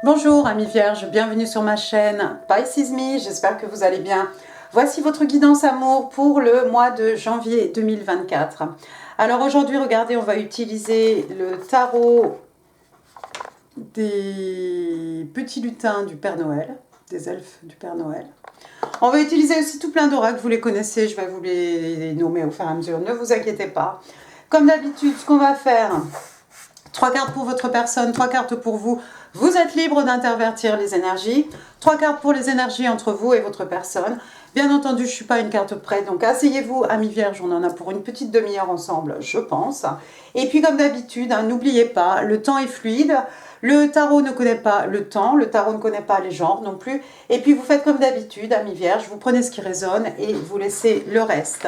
Bonjour amis vierges, bienvenue sur ma chaîne Pisces Me, j'espère que vous allez bien. Voici votre guidance amour pour le mois de janvier 2024. Alors aujourd'hui, regardez, on va utiliser le tarot des petits lutins du Père Noël, des elfes du Père Noël. On va utiliser aussi tout plein d'oracles, vous les connaissez, je vais vous les nommer au fur et à mesure, ne vous inquiétez pas. Comme d'habitude, ce qu'on va faire, 3 cartes pour votre personne, 3 cartes pour vous. Vous êtes libre d'intervertir les énergies. 3 cartes pour les énergies entre vous et votre personne. Bien entendu, je ne suis pas une carte près, donc asseyez-vous, amis vierges, on en a pour une petite demi-heure ensemble, je pense. Et puis comme d'habitude, n'oubliez pas, le temps est fluide. Le tarot ne connaît pas le temps, le tarot ne connaît pas les genres non plus. Et puis vous faites comme d'habitude, amis vierges, vous prenez ce qui résonne et vous laissez le reste.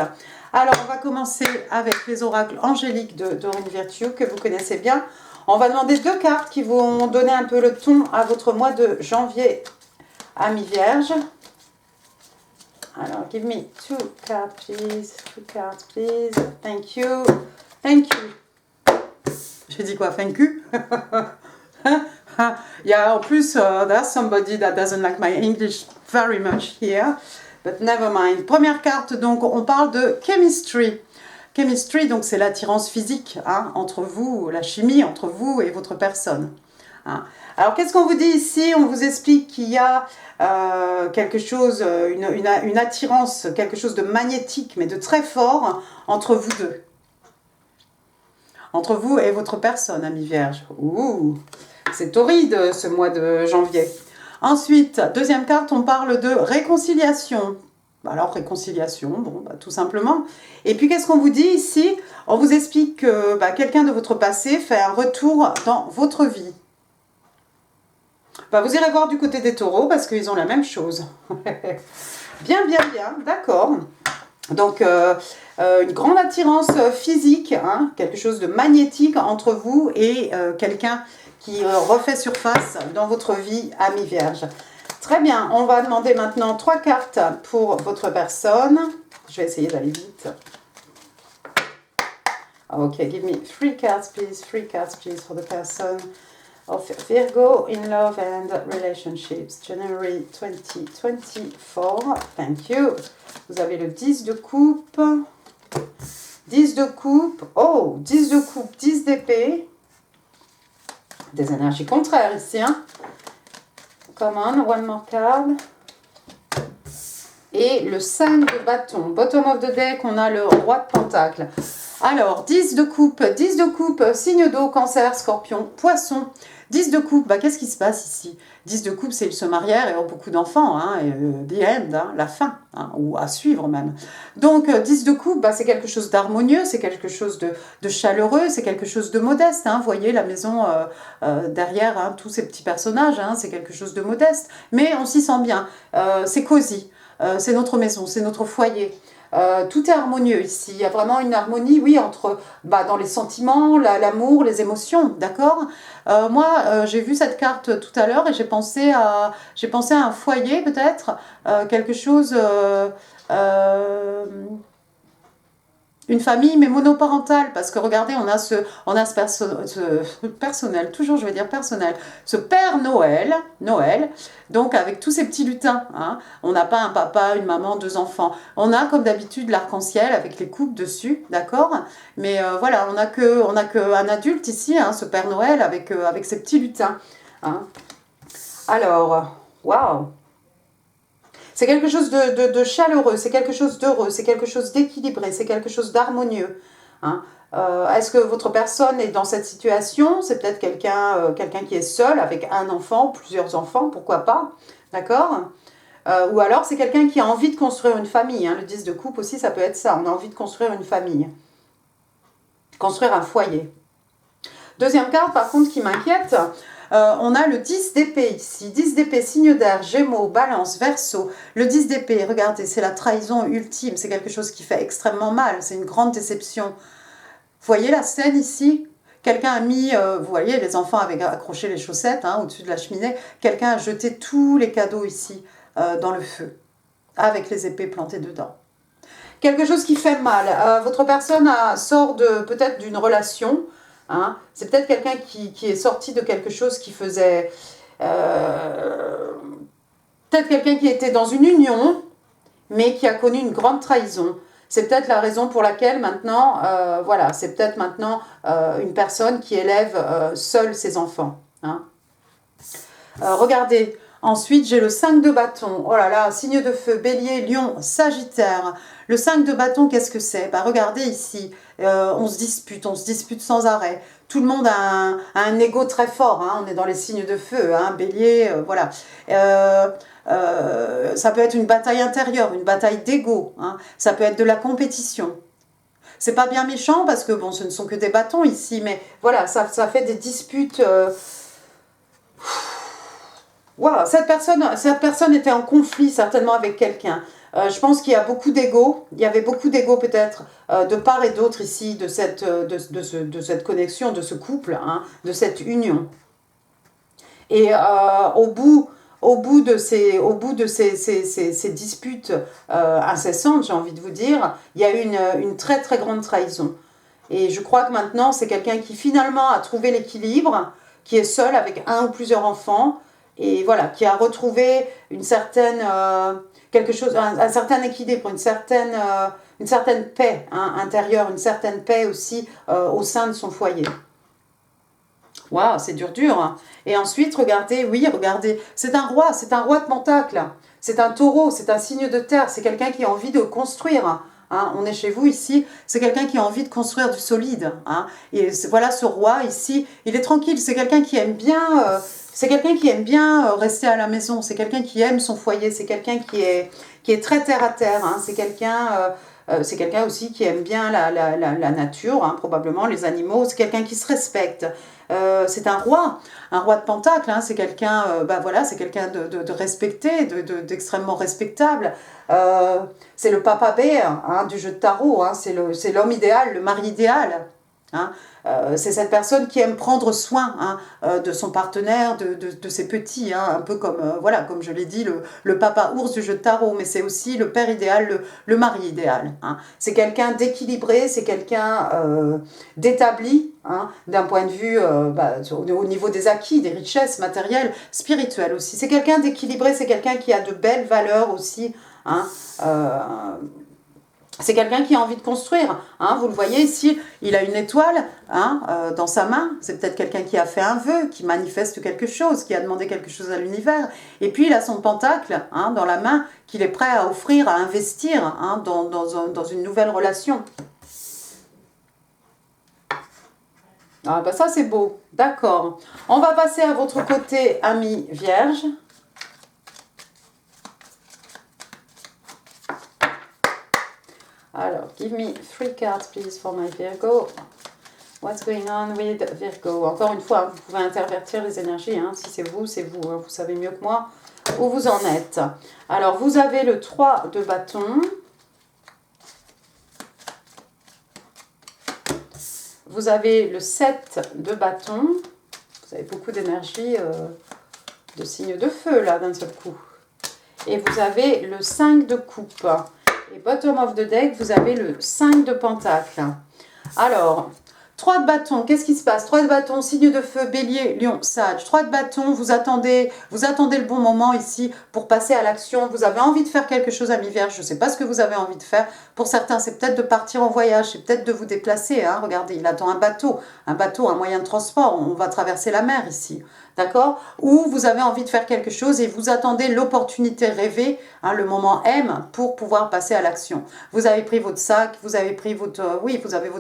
Alors, on va commencer avec les oracles angéliques de Doreen Virtue, que vous connaissez bien. On va demander 2 cartes qui vont donner un peu le ton à votre mois de janvier, amis vierges. Alors, give me 2 cards, please. 2 cards, please. Thank you. Thank you. J'ai dit quoi? Thank you? Yeah, en plus, there's somebody that doesn't like my English very much here. But never mind. Première carte, donc on parle de chemistry. Chemistry, donc c'est l'attirance physique entre vous, la chimie entre vous et votre personne. Alors qu'est-ce qu'on vous dit ici? On vous explique qu'il y a quelque chose, une attirance, quelque chose de magnétique, mais de très fort entre vous deux. Entre vous et votre personne, amis vierges. Ouh, c'est torride ce mois de janvier. Ensuite, deuxième carte, on parle de réconciliation. Alors, réconciliation, bon, tout simplement. Et puis, qu'est-ce qu'on vous dit ici? On vous explique que quelqu'un de votre passé fait un retour dans votre vie. Vous irez voir du côté des taureaux parce qu'ils ont la même chose. Bien, d'accord. Donc, une grande attirance physique, quelque chose de magnétique entre vous et quelqu'un qui refait surface dans votre vie, amis vierges. Très bien, on va demander maintenant 3 cartes pour votre personne. Je vais essayer d'aller vite. Ok, give me 3 cards, please. 3 cards, please, for the person of Virgo in love and relationships, January 2024. Thank you. Vous avez le 10 de coupe. 10 de coupe. Oh, 10 de coupe, 10 d'épée. Des énergies contraires ici, Come on, one more card. Et le 5 de bâton. Bottom of the deck, on a le roi de pentacle. Alors, 10 de coupe, signe d'eau, cancer, scorpion, poisson. 10 de coupe, qu'est-ce qui se passe ici? 10 de coupe, c'est ils se marièrent et ont beaucoup d'enfants, the end, la fin, ou à suivre même. Donc, 10 de coupe, c'est quelque chose d'harmonieux, c'est quelque chose de chaleureux, c'est quelque chose de modeste. Vous voyez la maison derrière tous ces petits personnages, c'est quelque chose de modeste. Mais on s'y sent bien, c'est cosy, c'est notre maison, c'est notre foyer. Tout est harmonieux ici, il y a vraiment une harmonie, oui, entre dans les sentiments, l'amour, les émotions, d'accord. Moi, j'ai vu cette carte tout à l'heure et j'ai pensé à un foyer peut-être, quelque chose, une famille mais monoparentale, parce que regardez, on a ce personnel, toujours je vais dire personnel, ce Père Noël, donc avec tous ces petits lutins, on n'a pas un papa, une maman, 2 enfants, on a comme d'habitude l'arc-en-ciel avec les coupes dessus, d'accord, mais voilà, on n'a que un adulte ici, ce Père Noël avec ses petits lutins, Alors, waouh. C'est quelque chose de chaleureux, c'est quelque chose d'heureux, c'est quelque chose d'équilibré, c'est quelque chose d'harmonieux. Est-ce que votre personne est dans cette situation? C'est peut-être quelqu'un qui est seul avec un enfant, plusieurs enfants, pourquoi pas, d'accord? Ou alors c'est quelqu'un qui a envie de construire une famille. Le 10 de coupe aussi, ça peut être ça, on a envie de construire une famille, construire un foyer. Deuxième carte, par contre, qui m'inquiète, on a le 10 d'épée ici. 10 d'épée, signe d'air, Gémeaux, Balance, Verseau. Le 10 d'épée, regardez, c'est la trahison ultime. C'est quelque chose qui fait extrêmement mal. C'est une grande déception. Vous voyez la scène ici? Quelqu'un a mis, vous voyez, les enfants avaient accroché les chaussettes au-dessus de la cheminée. Quelqu'un a jeté tous les cadeaux ici dans le feu, avec les épées plantées dedans. Quelque chose qui fait mal. Votre personne sort peut-être d'une relation. C'est peut-être quelqu'un qui est sorti de quelque chose qui faisait Peut-être quelqu'un qui était dans une union, mais qui a connu une grande trahison. C'est peut-être la raison pour laquelle maintenant, voilà, c'est peut-être maintenant une personne qui élève seule ses enfants. Hein. Regardez, ensuite j'ai le 5 de bâton. Oh là là, signe de feu, bélier, lion, sagittaire. Le 5 de bâton, qu'est-ce que c'est? Bah, regardez ici, on se dispute sans arrêt. Tout le monde a un ego très fort, hein. On est dans les signes de feu, hein, bélier, voilà. Ça peut être une bataille intérieure, une bataille d'ego, hein. Ça peut être de la compétition. C'est pas bien méchant parce que bon, ce ne sont que des bâtons ici, mais voilà, ça fait des disputes. Wow, cette personne était en conflit certainement avec quelqu'un. Je pense qu'il y a beaucoup d'ego. Il y avait beaucoup d'ego peut-être de part et d'autre ici de cette connexion, de ce couple, hein, de cette union. Et au bout de ces disputes incessantes, j'ai envie de vous dire, il y a eu une très très grande trahison. Et je crois que maintenant, c'est quelqu'un qui finalement a trouvé l'équilibre, qui est seul avec un ou plusieurs enfants, et voilà, qui a retrouvé une certaine, quelque chose, un certain équilibre, une certaine paix, hein, intérieure, une certaine paix aussi au sein de son foyer. Waouh, c'est dur, hein. Et ensuite, regardez, oui, regardez, c'est un roi de Pentacle, c'est un taureau, c'est un signe de terre, c'est quelqu'un qui a envie de construire. Hein, on est chez vous ici, c'est quelqu'un qui a envie de construire du solide. Hein, et voilà, ce roi ici, il est tranquille, c'est quelqu'un qui aime bien, rester à la maison, c'est quelqu'un qui aime son foyer, c'est quelqu'un qui est très terre à terre. Hein, c'est quelqu'un aussi qui aime bien la nature, hein, probablement les animaux, c'est quelqu'un qui se respecte. C'est un roi de Pentacle, hein, c'est quelqu'un voilà, c'est quelqu'un de respecté, d'extrêmement respectable. C'est le papa bear, hein, du jeu de tarot, hein, c'est l'homme idéal, le mari idéal. Hein. C'est cette personne qui aime prendre soin, hein, de son partenaire, de ses petits, hein, un peu comme, voilà, comme je l'ai dit, le papa ours du jeu de tarot, mais c'est aussi le père idéal, le mari idéal. Hein. C'est quelqu'un d'équilibré, c'est quelqu'un d'établi, hein, d'un point de vue au niveau des acquis, des richesses matérielles, spirituelles aussi. C'est quelqu'un d'équilibré, c'est quelqu'un qui a de belles valeurs aussi. Hein, c'est quelqu'un qui a envie de construire. Hein, vous le voyez ici, il a une étoile, hein, dans sa main. C'est peut-être quelqu'un qui a fait un vœu, qui manifeste quelque chose, qui a demandé quelque chose à l'univers. Et puis il a son pentacle, hein, dans la main qu'il est prêt à offrir, à investir, hein, dans une nouvelle relation. Ah bah ça c'est beau, d'accord. On va passer à votre côté, ami Vierge. Alors, give me 3 cards, please, for my Virgo. What's going on with Virgo? Encore une fois, vous pouvez intervertir les énergies. Hein. Si c'est vous, hein. Vous savez mieux que moi où vous en êtes. Alors, vous avez le 3 de bâton. Vous avez le 7 de bâton. Vous avez beaucoup d'énergie de signe de feu, là, d'un seul coup. Et vous avez le 5 de coupe. Et bottom of the deck, vous avez le 5 de pentacle. Alors, 3 de bâton, qu'est-ce qui se passe? 3 de bâton, signe de feu, bélier, lion, sage. 3 de bâton, vous attendez le bon moment ici pour passer à l'action. Vous avez envie de faire quelque chose à mi-vierge, je ne sais pas ce que vous avez envie de faire. Pour certains, c'est peut-être de partir en voyage, c'est peut-être de vous déplacer. Hein. Regardez, il attend un bateau, un moyen de transport. On va traverser la mer ici. D'accord? Ou vous avez envie de faire quelque chose et vous attendez l'opportunité rêvée, hein, le moment M, pour pouvoir passer à l'action. Vous avez pris votre sac, vous avez pris votre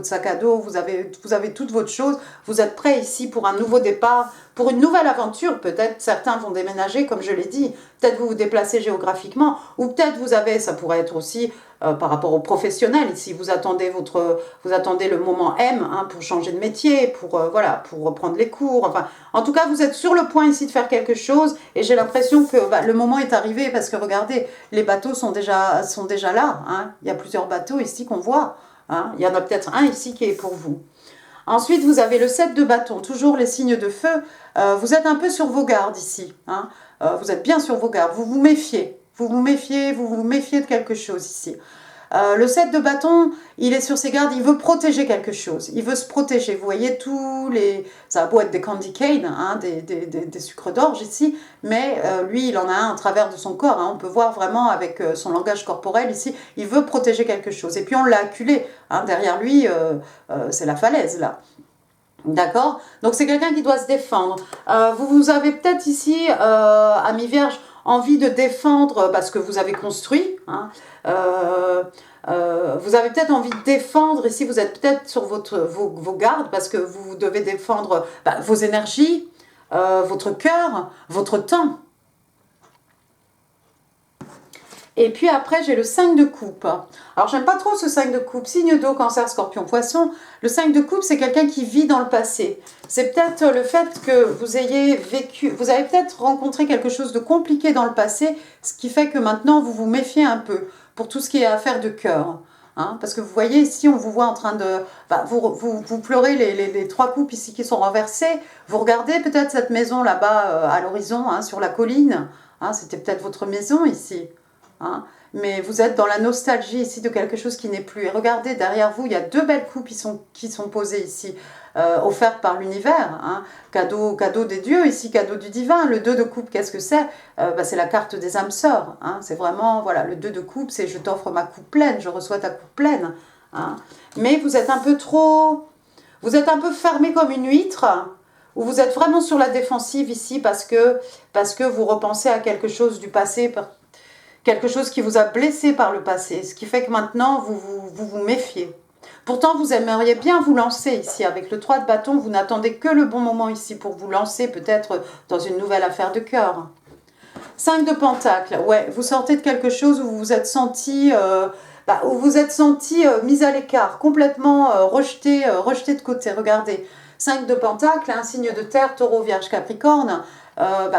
sac à dos, vous avez toutes votre chose, vous êtes prêt ici pour un nouveau départ, pour une nouvelle aventure. Peut-être certains vont déménager, comme je l'ai dit, peut-être vous vous déplacez géographiquement, ou peut-être ça pourrait être aussi par rapport aux professionnels, ici vous attendez le moment M, hein, pour changer de métier, pour reprendre les cours, enfin, en tout cas vous êtes sur le point ici de faire quelque chose, et j'ai l'impression que le moment est arrivé, parce que regardez, les bateaux sont déjà là, hein. Il y a plusieurs bateaux ici qu'on voit, hein. Il y en a peut-être un ici qui est pour vous. Ensuite, vous avez le 7 de bâton, toujours les signes de feu. Vous êtes un peu sur vos gardes ici. Hein. Vous êtes bien sur vos gardes. Vous vous méfiez de quelque chose ici. Le 7 de bâton, il est sur ses gardes, il veut protéger quelque chose, il veut se protéger. Vous voyez tous les... Ça a beau être des candy cane, hein, des sucres d'orge ici, mais lui, il en a un à travers de son corps. Hein. On peut voir vraiment avec son langage corporel ici, il veut protéger quelque chose. Et puis on l'a acculé, hein, derrière lui, c'est la falaise là. D'accord? Donc c'est quelqu'un qui doit se défendre. Vous avez peut-être ici, ami Vierge, envie de défendre ce que vous avez construit. Hein. Vous avez peut-être envie de défendre, ici vous êtes peut-être sur vos gardes, parce que vous devez défendre vos énergies, votre cœur, votre temps. Et puis après, j'ai le 5 de coupe. Alors, j'aime pas trop ce 5 de coupe. Signe d'eau, cancer, scorpion, poisson. Le 5 de coupe, c'est quelqu'un qui vit dans le passé. C'est peut-être le fait que vous ayez vécu... Vous avez peut-être rencontré quelque chose de compliqué dans le passé, ce qui fait que maintenant, vous vous méfiez un peu pour tout ce qui est affaire de cœur. Hein, parce que vous voyez ici, on vous voit en train de... vous pleurez les 3 coupes ici qui sont renversées. Vous regardez peut-être cette maison là-bas à l'horizon, hein, sur la colline. Hein, c'était peut-être votre maison ici. Hein, mais vous êtes dans la nostalgie ici de quelque chose qui n'est plus. Et regardez, derrière vous, il y a 2 belles coupes qui sont posées ici, offertes par l'univers. Hein, cadeau des dieux, ici, cadeau du divin. Le 2 de coupe, qu'est-ce que c'est? C'est la carte des âmes sœurs. Hein, c'est vraiment, voilà, le 2 de coupe, c'est je t'offre ma coupe pleine, je reçois ta coupe pleine. Hein. Mais vous êtes un peu trop... Vous êtes un peu fermé comme une huître, ou vous êtes vraiment sur la défensive ici parce que vous repensez à quelque chose du passé, quelque chose qui vous a blessé par le passé, ce qui fait que maintenant, vous méfiez. Pourtant, vous aimeriez bien vous lancer ici. Avec le 3 de bâton, vous n'attendez que le bon moment ici pour vous lancer peut-être dans une nouvelle affaire de cœur. 5 de pentacle, ouais, vous sortez de quelque chose où vous vous êtes senti... mis à l'écart, complètement rejeté de côté. Regardez, 5 de pentacle, un signe de terre, taureau, vierge, capricorne.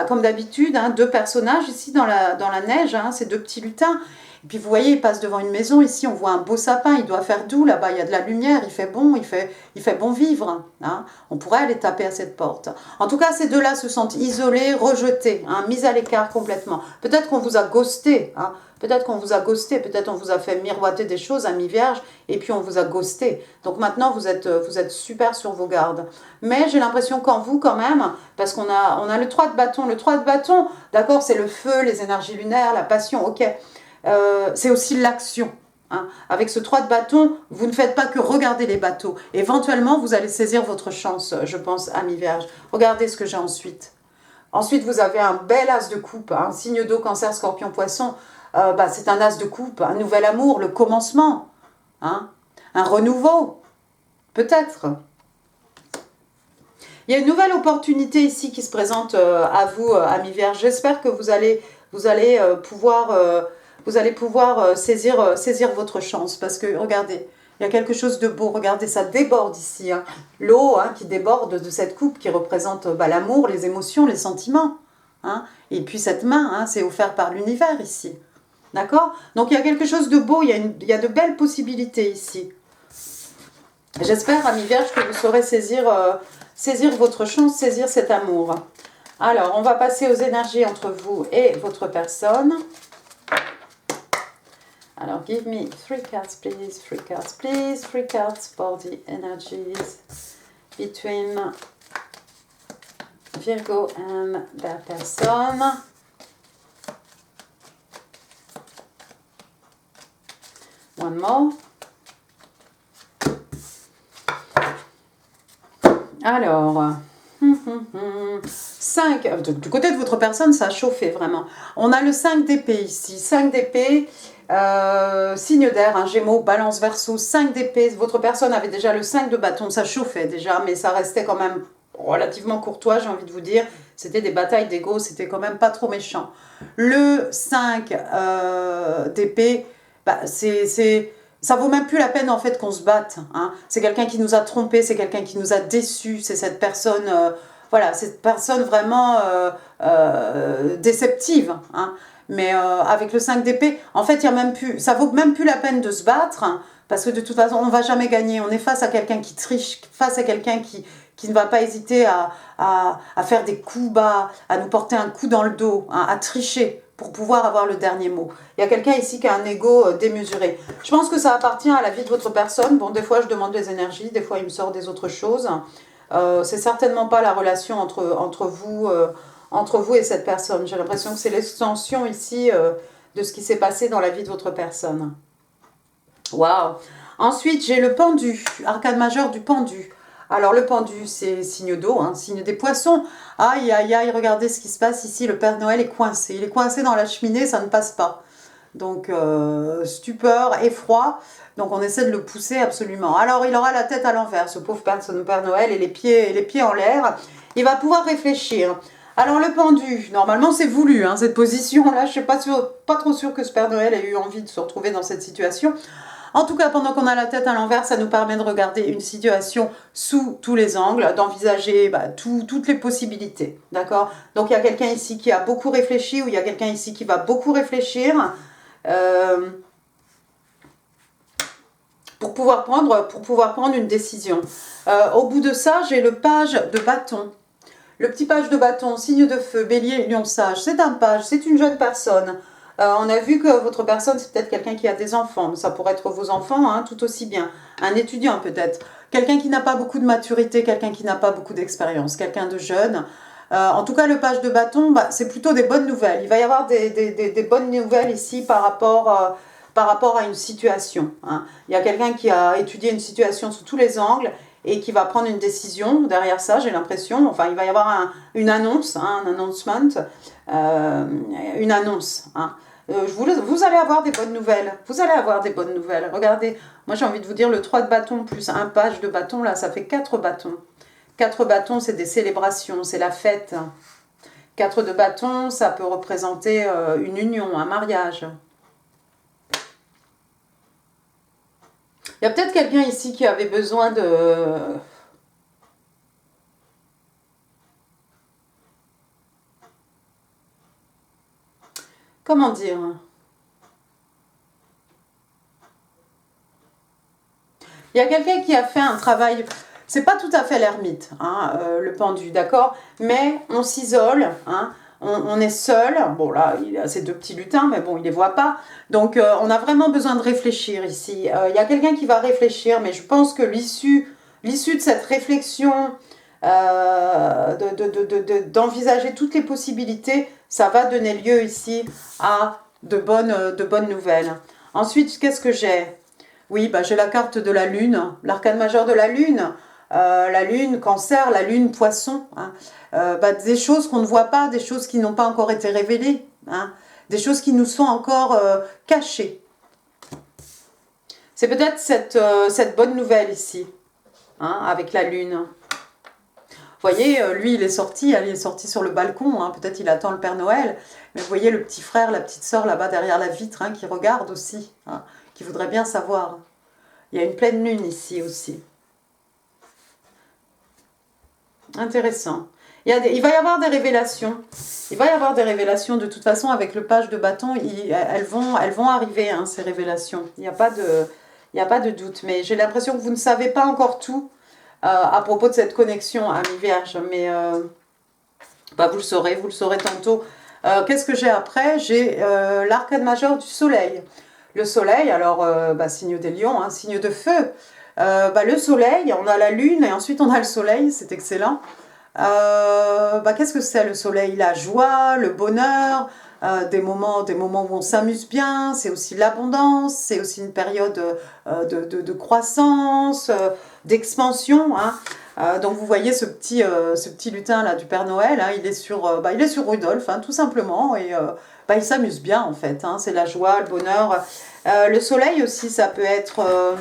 Comme d'habitude, hein, 2 personnages ici dans la neige, hein, ces 2 petits lutins. Et puis vous voyez, ils passent devant une maison, ici on voit un beau sapin, il doit faire doux, là-bas il y a de la lumière, il fait bon, il fait bon vivre. Hein. On pourrait aller taper à cette porte. En tout cas, ces 2-là se sentent isolés, rejetés, hein, mis à l'écart complètement. Peut-être qu'on vous a ghosté, hein. Peut-être qu'on vous a ghosté, peut-être on vous a fait miroiter des choses, ami vierge, et puis on vous a ghosté. Donc maintenant, vous êtes super sur vos gardes. Mais j'ai l'impression qu'en vous, quand même, parce qu'on a le 3 de bâton. Le 3 de bâton, d'accord, c'est le feu, les énergies lunaires, la passion, ok. C'est aussi l'action. Hein. Avec ce 3 de bâton, vous ne faites pas que regarder les bateaux. Éventuellement, vous allez saisir votre chance, je pense, ami vierge. Regardez ce que j'ai ensuite. Ensuite, vous avez un bel as de coupe, un signe d'eau, cancer, scorpion, poisson. C'est un as de coupe, un nouvel amour, le commencement, hein, un renouveau, peut-être. Il y a une nouvelle opportunité ici qui se présente à vous, amis vierges. J'espère que vous allez pouvoir saisir votre chance, parce que regardez, il y a quelque chose de beau. Regardez, ça déborde ici. Hein. L'eau qui déborde de cette coupe qui représente l'amour, les émotions, les sentiments. Hein. Et puis cette main, hein, c'est offert par l'univers ici. D'accord? Donc il y a quelque chose de beau, il y a de belles possibilités ici. J'espère, amis vierges, que vous saurez saisir votre chance, saisir cet amour. Alors, on va passer aux énergies entre vous et votre personne. Alors, give me 3 cards, please. 3 cards, please. 3 cards for the energies between Virgo and their person. One more. Alors, 5, du côté de votre personne, ça a chauffé vraiment. On a le 5 d'épée ici. 5 d'épée, signe d'air, un Gémeaux, Balance, Verseau, 5 d'épée. Votre personne avait déjà le 5 de bâton, ça chauffait déjà, mais ça restait quand même relativement courtois, j'ai envie de vous dire. C'était des batailles d'ego, c'était quand même pas trop méchant. Le 5 d'épée, ça vaut même plus la peine en fait qu'on se batte. Hein. C'est quelqu'un qui nous a trompés, c'est quelqu'un qui nous a déçus, c'est cette personne, cette personne vraiment déceptive. Hein. Mais avec le 5 d'épée, en fait, ça vaut même plus la peine de se battre, hein, parce que de toute façon, on ne va jamais gagner. On est face à quelqu'un qui triche, face à quelqu'un qui ne va pas hésiter à faire des coups bas, à nous porter un coup dans le dos, hein, à tricher pour pouvoir avoir le dernier mot. Il y a quelqu'un ici qui a un ego démesuré. Je pense que ça appartient à la vie de votre personne. Bon, des fois, je demande les énergies, des fois, il me sort des autres choses. C'est certainement pas la relation entre vous et cette personne. J'ai l'impression que c'est l'extension ici de ce qui s'est passé dans la vie de votre personne. Waouh! Ensuite, j'ai le pendu, arcane majeur du pendu. Alors, le pendu, c'est signe d'eau, hein, signe des poissons. Aïe, aïe, aïe, regardez ce qui se passe ici. Le Père Noël est coincé. Il est coincé dans la cheminée, ça ne passe pas. Donc, stupeur, effroi. Donc, on essaie de le pousser absolument. Alors, il aura la tête à l'envers, ce pauvre Père Noël, et les pieds en l'air. Il va pouvoir réfléchir. Alors, le pendu, normalement, c'est voulu, hein, cette position-là. Je ne suis pas trop sûre que ce Père Noël ait eu envie de se retrouver dans cette situation. En tout cas, pendant qu'on a la tête à l'envers, ça nous permet de regarder une situation sous tous les angles, d'envisager toutes les possibilités. D'accord? Donc, il y a quelqu'un ici qui a beaucoup réfléchi ou il y a quelqu'un ici qui va beaucoup réfléchir pour pouvoir prendre une décision. Au bout de ça, j'ai le page de bâton. Le petit page de bâton, signe de feu, bélier, lion sage. C'est un page, c'est une jeune personne. On a vu que votre personne, c'est peut-être quelqu'un qui a des enfants. Ça pourrait être vos enfants, hein, tout aussi bien. Un étudiant peut-être. Quelqu'un qui n'a pas beaucoup de maturité, quelqu'un qui n'a pas beaucoup d'expérience, quelqu'un de jeune. En tout cas, le page de bâton, c'est plutôt des bonnes nouvelles. Il va y avoir des bonnes nouvelles ici par rapport à une situation. Hein. Il y a quelqu'un qui a étudié une situation sous tous les angles et qui va prendre une décision derrière ça, j'ai l'impression. Enfin, il va y avoir une annonce, hein, un announcement, une annonce. Hein. Vous allez avoir des bonnes nouvelles. Vous allez avoir des bonnes nouvelles. Regardez, moi j'ai envie de vous dire, le 3 de bâton plus un page de bâton, là, ça fait 4 bâtons. 4 bâtons, c'est des célébrations, c'est la fête. 4 de bâton, ça peut représenter une union, un mariage. Il y a peut-être quelqu'un ici qui avait besoin de... Comment dire? Il y a quelqu'un qui a fait un travail... C'est pas tout à fait l'ermite, hein, le pendu, d'accord? Mais on s'isole, hein, on est seul. Bon, là, il a ses 2 petits lutins, mais bon, il les voit pas. Donc, on a vraiment besoin de réfléchir ici. Il y a quelqu'un qui va réfléchir, mais je pense que l'issue de cette réflexion, d'envisager toutes les possibilités, ça va donner lieu ici à de bonnes nouvelles. Ensuite, qu'est-ce que j'ai? Oui, j'ai la carte de la lune, l'arcane majeur de la lune cancer, la lune poisson, hein. Des choses qu'on ne voit pas, des choses qui n'ont pas encore été révélées, hein, des choses qui nous sont encore cachées. C'est peut-être cette bonne nouvelle ici, hein, avec la lune. Vous voyez, lui, il est sorti sur le balcon, hein, peut-être il attend le Père Noël, mais vous voyez le petit frère, la petite sœur là-bas derrière la vitre, hein, qui regarde aussi, hein, qui voudrait bien savoir. Il y a une pleine lune ici aussi. Intéressant. Il va y avoir des révélations. Il va y avoir des révélations de toute façon avec le page de bâton. Elles vont arriver, hein, ces révélations. Il n'y a pas de doute. Mais j'ai l'impression que vous ne savez pas encore tout à propos de cette connexion Ami-Vierge. Mais vous le saurez tantôt. Qu'est-ce que j'ai après? J'ai l'arcane majeur du soleil. Le soleil, alors, signe des lions, hein, signe de feu. Le soleil, on a la lune et ensuite on a le soleil, c'est excellent. Qu'est-ce que c'est le soleil? La joie, le bonheur, des moments où on s'amuse bien, c'est aussi l'abondance, c'est aussi une période de croissance, d'expansion. Hein. Donc vous voyez ce petit lutin là du Père Noël, hein, il est sur Rudolph, hein, tout simplement, et il s'amuse bien en fait, hein, c'est la joie, le bonheur. Le soleil aussi, ça peut être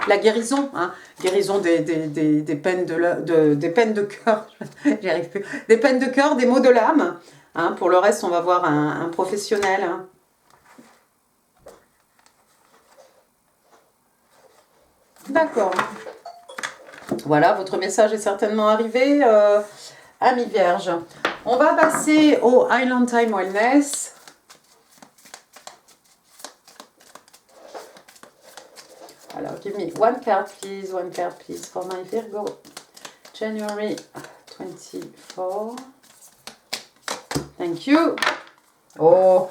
la guérison, hein, guérison des peines des peines de cœur, j'y arrive plus, des peines de cœur, des maux de l'âme. Hein, pour le reste, on va voir un professionnel. Hein. D'accord. Voilà, votre message est certainement arrivé, Ami Vierge. On va passer au Island Time Wellness. Alors, give me one card, please, for my Virgo. January 24. Thank you. Oh,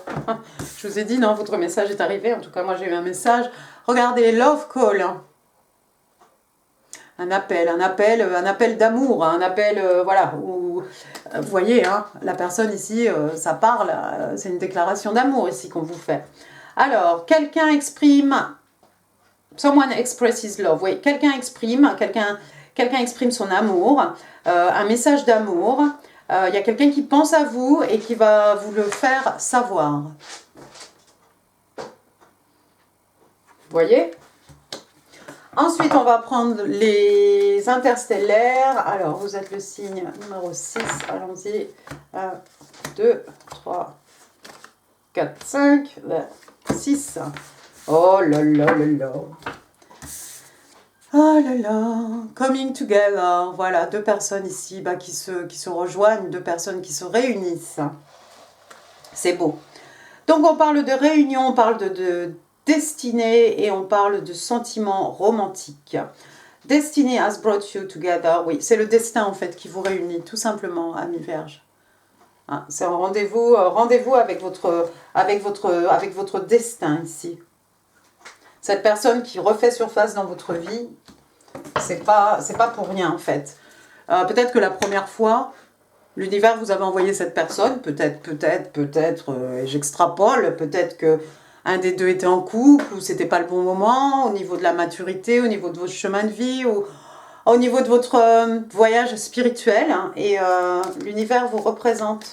je vous ai dit, non, votre message est arrivé. En tout cas, moi, j'ai eu un message. Regardez, love call. Un appel d'amour, un appel, voilà, où, vous voyez, hein, la personne ici, ça parle, c'est une déclaration d'amour ici qu'on vous fait. Alors, quelqu'un exprime, someone expresses love, oui, quelqu'un exprime son amour, un message d'amour, il y a quelqu'un qui pense à vous et qui va vous le faire savoir. Vous voyez ? Ensuite, on va prendre les interstellaires. Alors, vous êtes le signe numéro 6. Allons-y. 1, 2, 3, 4, 5, 6. Oh là là là là. Oh là là. Coming together. Voilà, deux personnes ici qui se rejoignent, deux personnes qui se réunissent. C'est beau. Donc, on parle de réunion, on parle de destinée et on parle de sentiments romantiques. Destiny has brought you together. Oui, c'est le destin en fait qui vous réunit, tout simplement, amis vierges. Hein, c'est un rendez-vous avec votre destin ici. Cette personne qui refait surface dans votre vie, c'est pas pour rien en fait. Peut-être que la première fois, l'univers vous avait envoyé cette personne, peut-être, et j'extrapole, peut-être que un des deux était en couple, ou c'était pas le bon moment, au niveau de la maturité, au niveau de votre chemin de vie, ou au niveau de votre voyage spirituel, hein, et l'univers vous représente,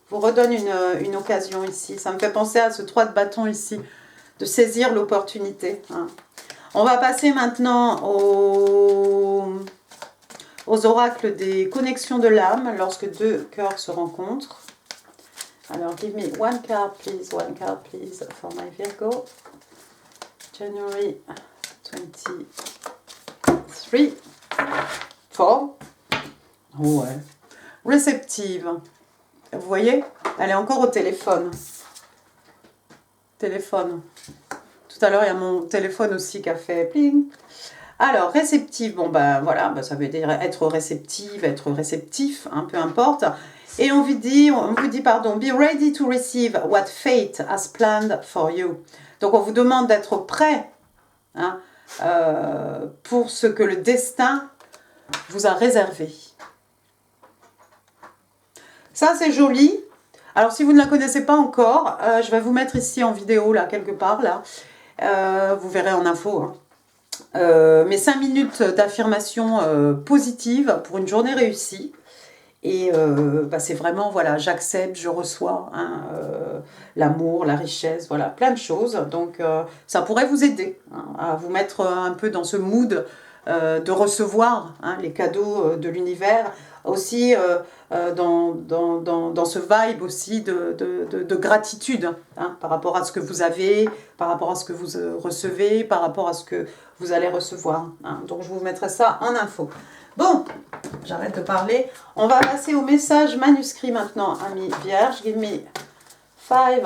vous redonne une occasion ici. Ça me fait penser à ce 3 de bâton ici, de saisir l'opportunité. Hein. On va passer maintenant aux oracles des connexions de l'âme, lorsque deux cœurs se rencontrent. Alors, give me one card, please, for my Virgo. January 23. 4. Oh ouais. Réceptive. Vous voyez, elle est encore au téléphone. Téléphone. Tout à l'heure, il y a mon téléphone aussi qui a fait pling. Alors, réceptive, bon ben voilà, ça veut dire être réceptive, être réceptif, hein, peu importe. Et on vous dit, be ready to receive what fate has planned for you. Donc, on vous demande d'être prêt, hein, pour ce que le destin vous a réservé. Ça, c'est joli. Alors, si vous ne la connaissez pas encore, je vais vous mettre ici en vidéo, là, quelque part, là. Vous verrez en info, hein. Mes 5 minutes d'affirmation positive pour une journée réussie. Et c'est vraiment, voilà, j'accepte, je reçois, hein, l'amour, la richesse, voilà, plein de choses. Donc, ça pourrait vous aider, hein, à vous mettre un peu dans ce mood de recevoir, hein, les cadeaux de l'univers. Aussi, dans ce vibe aussi de gratitude, hein, par rapport à ce que vous avez, par rapport à ce que vous recevez, par rapport à ce que vous allez recevoir. Hein. Donc, je vous mettrai ça en info. Bon, j'arrête de parler. On va passer au message manuscrit maintenant, amis vierges. Give me 5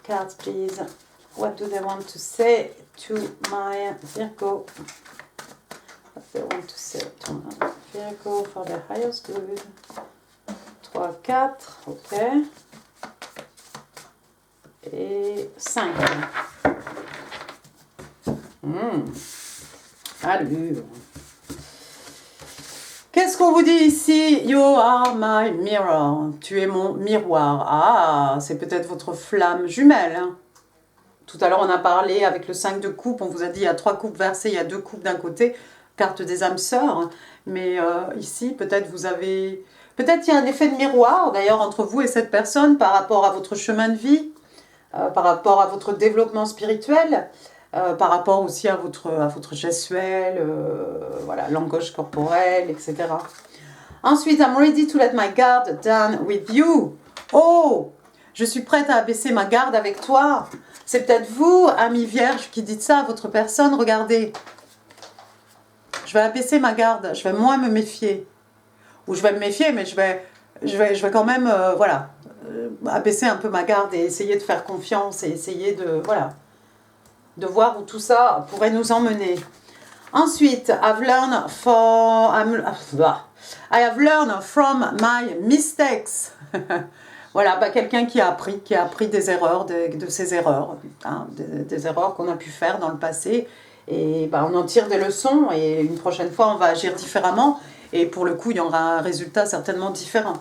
cards, please. What do they want to say to my Virgo? What they want to say to my Virgo for the highest good? 3, 4, ok. Et 5. Allure. Qu'est-ce qu'on vous dit ici? You are my mirror. Tu es mon miroir. Ah, c'est peut-être votre flamme jumelle. Hein. Tout à l'heure, on a parlé avec le 5 de coupe. On vous a dit il y a 3 coupes versées, il y a 2 coupes d'un côté. Carte des âmes sœurs. Mais ici, peut-être vous avez... Peut-être il y a un effet de miroir, d'ailleurs, entre vous et cette personne par rapport à votre chemin de vie, par rapport à votre développement spirituel. Par rapport aussi à votre gestuelle, voilà, langage corporel, etc. Ensuite, I'm ready to let my guard down with you. Oh, je suis prête à abaisser ma garde avec toi. C'est peut-être vous, ami vierge, qui dites ça à votre personne. Regardez, je vais abaisser ma garde, je vais moins me méfier. Ou je vais me méfier, mais je vais quand même, abaisser un peu ma garde et essayer de faire confiance et essayer de, voilà, de voir où tout ça pourrait nous emmener. Ensuite, I have learned from my mistakes. Voilà, bah, quelqu'un qui a appris des erreurs, de ses erreurs, hein, des erreurs qu'on a pu faire dans le passé. Et bah, on en tire des leçons et une prochaine fois, on va agir différemment. Et pour le coup, il y aura un résultat certainement différent.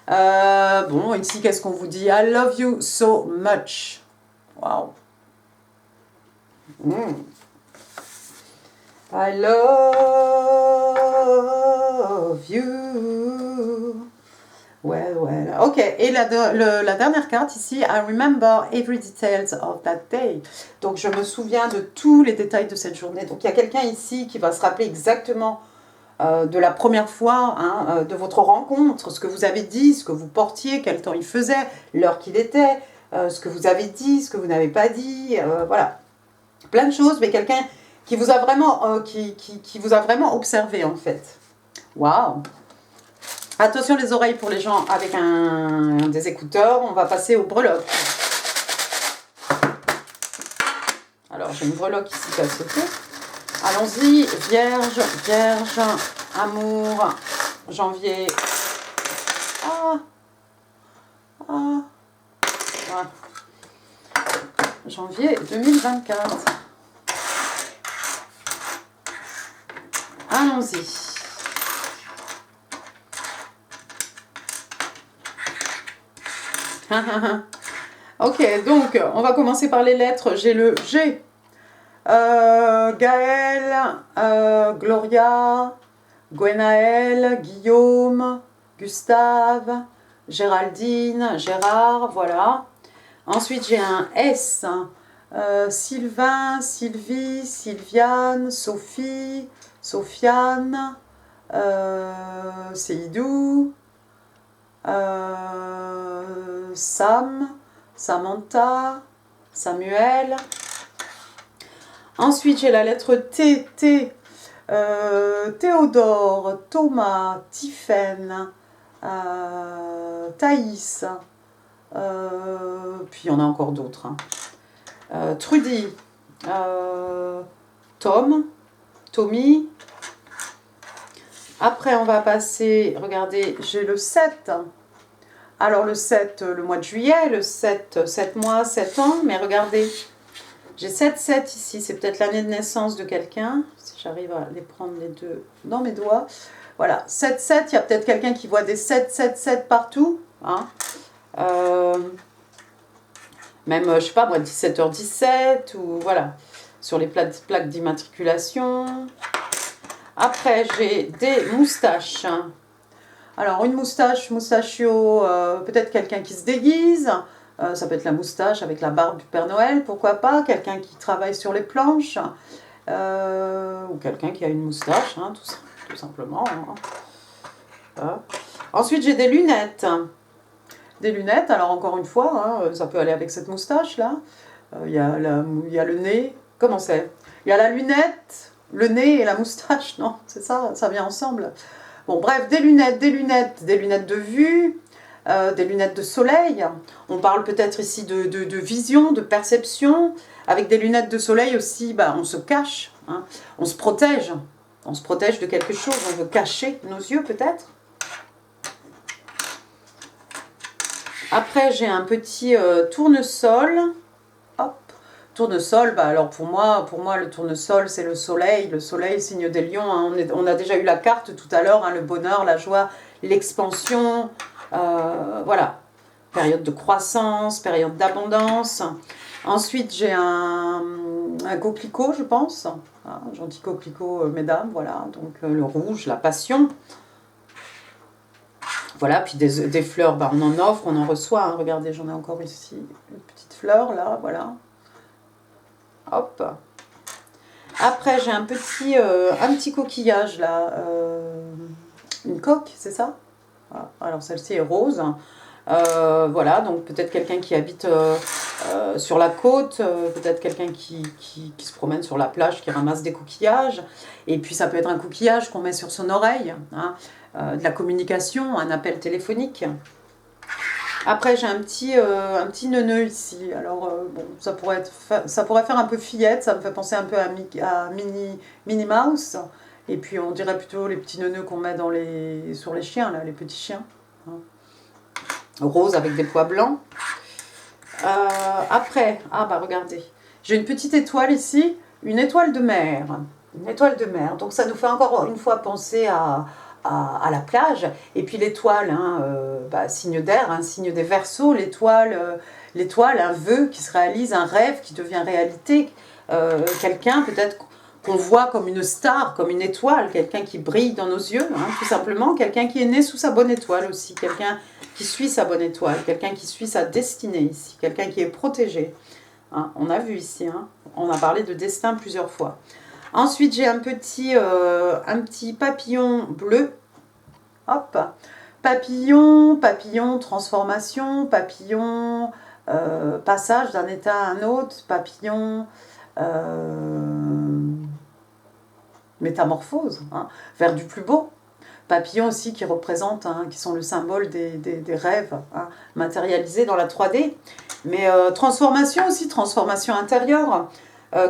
Bon, ici, qu'est-ce qu'on vous dit? I love you so much. Wow. I love you. Well, well. Ok, et la dernière carte ici, I remember every details of that day. Donc, je me souviens de tous les détails de cette journée. Donc, il y a quelqu'un ici qui va se rappeler exactement de la première fois, hein, de votre rencontre, ce que vous avez dit, ce que vous portiez, quel temps il faisait, l'heure qu'il était, ce que vous avez dit, ce que vous n'avez pas dit, voilà. Plein de choses, mais quelqu'un qui vous a vraiment, qui vous a vraiment observé, en fait. Waouh! Attention les oreilles pour les gens avec des écouteurs, on va passer aux breloques. Alors j'ai une breloque ici qui a sauté. Allons-y, Vierge, Vierge, amour, janvier. Janvier 2024. Allons-y. Ok, donc on va commencer par les lettres. J'ai le G. Gaël, Gloria, Gwenaël, Guillaume, Gustave, Géraldine, Gérard, voilà. Ensuite j'ai un S. Sylvain, Sylvie, Sylviane, Sophie, Sofiane, Seydou, Sam, Samantha, Samuel. Ensuite, j'ai la lettre T, T, Théodore, Thomas, Tiffaine, Thaïs, puis il y en a encore d'autres. Hein. Trudy, Tom, Tommy. Après, on va passer, regardez, j'ai le 7. Alors le 7, le mois de juillet, le 7, 7 mois, 7 ans, mais regardez, j'ai 7-7 ici, c'est peut-être l'année de naissance de quelqu'un, si j'arrive à les prendre les deux dans mes doigts. Voilà, 7-7, il y a peut-être quelqu'un qui voit des 7-7-7 partout. Hein. Même, je sais pas moi, 17h17, ou voilà, sur les plaques d'immatriculation. Après, j'ai des moustaches. Alors, une moustache, moustachio, peut-être quelqu'un qui se déguise. Ça peut être la moustache avec la barbe du Père Noël, pourquoi pas. Quelqu'un qui travaille sur les planches. Ou quelqu'un qui a une moustache, hein, tout simplement. Hein. Voilà. Ensuite, j'ai des lunettes. Des lunettes, alors encore une fois, hein, ça peut aller avec cette moustache-là. Il y a le nez. Comment c'est? Il y a la lunette, le nez et la moustache, non? C'est ça, ça vient ensemble. Bon, bref, des lunettes de vue, des lunettes de soleil. On parle peut-être ici de vision, de perception. Avec des lunettes de soleil aussi, bah, on se cache, hein, on se protège. On se protège de quelque chose, on veut cacher nos yeux peut-être. Après, j'ai un petit tournesol. Hop. Tournesol, bah alors pour moi le tournesol c'est le soleil, signe des lions, hein. On a déjà eu la carte tout à l'heure, hein, le bonheur, la joie, l'expansion, voilà, période de croissance, période d'abondance. Ensuite j'ai un coquelicot je pense, un gentil coquelicot mesdames, voilà, donc le rouge, la passion. Voilà, puis des fleurs, bah, on en offre, on en reçoit, hein. Regardez, j'en ai encore ici, une petite fleur là, voilà. Hop. Après, j'ai un petit coquillage là, une coque, c'est ça? Voilà. Alors celle-ci est rose. Voilà, donc peut-être quelqu'un qui habite sur la côte, peut-être quelqu'un qui se promène sur la plage, qui ramasse des coquillages. Et puis ça peut être un coquillage qu'on met sur son oreille, hein, de la communication, un appel téléphonique. Après, j'ai un petit neuneu ici. Alors, bon, ça pourrait faire un peu fillette. Ça me fait penser un peu à Minnie Mouse. Et puis, on dirait plutôt les petits neuneux qu'on met sur les chiens, là, les petits chiens. Hein. rose avec des pois blancs. Après, ah bah regardez, j'ai une petite étoile ici, une étoile de mer. Une étoile de mer, donc ça nous fait encore une fois penser à la plage. Et puis l'étoile, hein, signe d'air, hein, signe des Verseaux, l'étoile, un vœu qui se réalise, un rêve qui devient réalité. Quelqu'un peut-être qu'on voit comme une star, comme une étoile, quelqu'un qui brille dans nos yeux, hein, tout simplement, quelqu'un qui est né sous sa bonne étoile aussi, quelqu'un qui suit sa bonne étoile, quelqu'un qui suit sa destinée ici, quelqu'un qui est protégé. Hein, on a vu ici, hein, on a parlé de destin plusieurs fois. Ensuite, j'ai un petit papillon bleu. Hop. Papillon, transformation, papillon, passage d'un état à un autre, papillon, métamorphose, hein, vers du plus beau. Papillons aussi qui représentent, hein, qui sont le symbole des rêves, hein, matérialisés dans la 3D. Mais transformation aussi, transformation intérieure.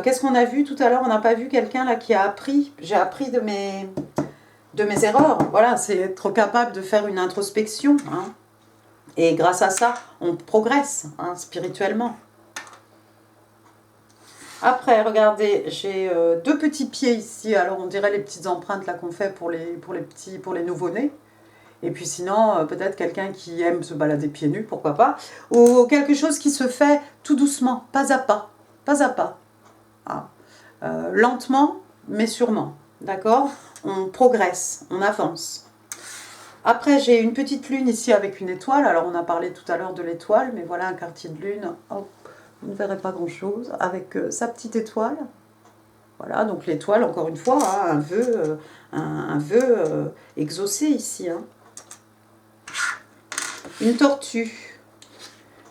Qu'est-ce qu'on a vu tout à l'heure? On n'a pas vu quelqu'un là qui a appris. J'ai appris de mes erreurs. Voilà, c'est être capable de faire une introspection. Hein. Et grâce à ça, on progresse, hein, spirituellement. Après, regardez, j'ai 2 petits pieds ici. Alors, on dirait les petites empreintes là qu'on fait pour les nouveau-nés. Et puis sinon, peut-être quelqu'un qui aime se balader pieds nus, pourquoi pas. Ou quelque chose qui se fait tout doucement, pas à pas. Pas à pas. Hein. Lentement, mais sûrement. D'accord? On progresse, on avance. Après, j'ai une petite lune ici avec une étoile. Alors, on a parlé tout à l'heure de l'étoile, mais voilà un quartier de lune. Hop. Vous ne verrez pas grand-chose, avec sa petite étoile. Voilà, donc l'étoile, encore une fois, hein, un vœu exaucé ici. Hein. Une tortue.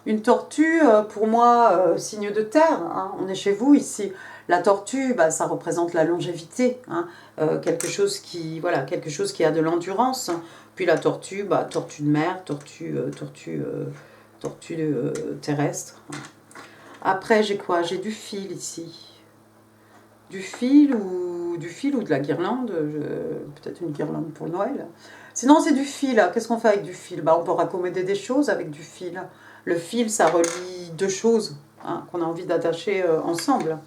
Une tortue, pour moi, signe de terre. Hein, on est chez vous ici. La tortue, ça représente la longévité. Hein, quelque chose qui a de l'endurance. Puis la tortue, tortue de mer, tortue terrestre. Après, j'ai quoi? J'ai du fil ici. Du fil ou de la guirlande. Peut-être une guirlande pour Noël. Sinon, c'est du fil. Qu'est-ce qu'on fait avec du fil? On peut raccommoder des choses avec du fil. Le fil, ça relie 2 choses, hein, qu'on a envie d'attacher ensemble.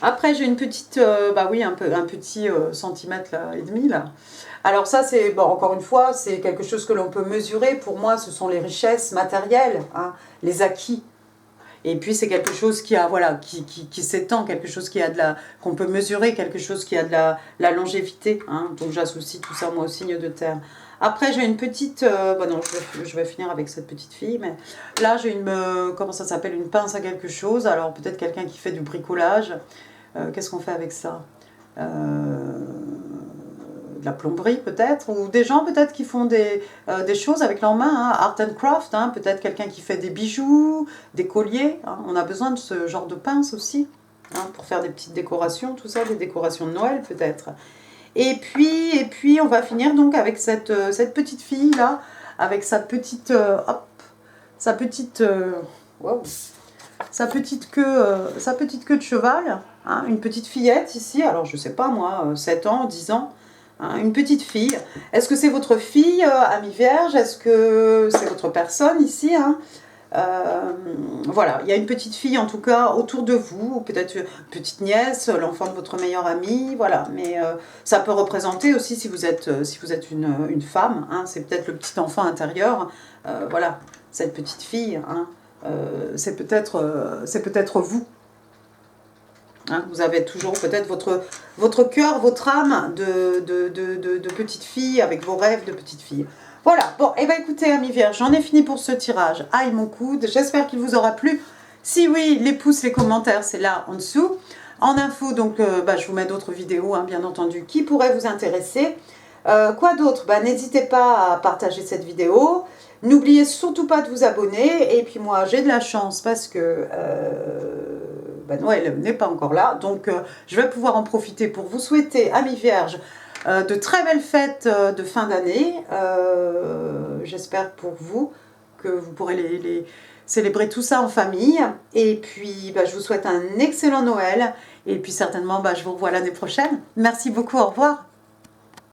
Après, j'ai une petite... un petit centimètre là, et demi, là. Alors ça, c'est, encore une fois, c'est quelque chose que l'on peut mesurer. Pour moi, ce sont les richesses matérielles, hein, les acquis. Et puis, c'est quelque chose qui a, voilà, qui s'étend, quelque chose qui a qu'on peut mesurer, quelque chose qui a de la longévité. Hein, donc, j'associe tout ça, moi, au signe de terre. Après, j'ai une petite... non, je vais finir avec cette petite fille. Mais là, j'ai comment ça s'appelle? Une pince à quelque chose. Alors, peut-être quelqu'un qui fait du bricolage. Qu'est-ce qu'on fait avec ça? De la plomberie peut-être, ou des gens peut-être qui font des choses avec leurs mains, hein, art and craft, hein, peut-être quelqu'un qui fait des bijoux, des colliers, hein, on a besoin de ce genre de pince aussi, hein, pour faire des petites décorations, tout ça, des décorations de Noël peut-être. Et puis on va finir donc avec cette petite fille là, avec sa petite, wow, sa petite queue de cheval, hein, une petite fillette ici, alors je sais pas moi, 7 ans, 10 ans, hein, une petite fille. Est-ce que c'est votre fille, Ami Vierge? Est-ce que c'est votre personne ici, hein? Voilà, il y a une petite fille en tout cas autour de vous, ou peut-être une petite nièce, l'enfant de votre meilleur ami, voilà. Mais ça peut représenter aussi, si vous êtes une femme, hein, c'est peut-être le petit enfant intérieur, voilà, cette petite fille, hein, c'est peut-être vous. Hein, vous avez toujours peut-être votre cœur, votre âme de petite fille, avec vos rêves de petite fille. Voilà, bon, et écoutez, Amis Vierges, j'en ai fini pour ce tirage. Aïe mon coude, j'espère qu'il vous aura plu. Si oui, les pouces, les commentaires, c'est là en dessous. En info, donc, je vous mets d'autres vidéos, hein, bien entendu, qui pourraient vous intéresser. Quoi d'autre? N'hésitez pas à partager cette vidéo. N'oubliez surtout pas de vous abonner. Et puis moi, j'ai de la chance parce que Noël n'est pas encore là. Donc, je vais pouvoir en profiter pour vous souhaiter, Amis Vierges, de très belles fêtes de fin d'année. J'espère pour vous que vous pourrez les célébrer tout ça en famille. Et puis, je vous souhaite un excellent Noël. Et puis certainement, je vous revois l'année prochaine. Merci beaucoup, au revoir.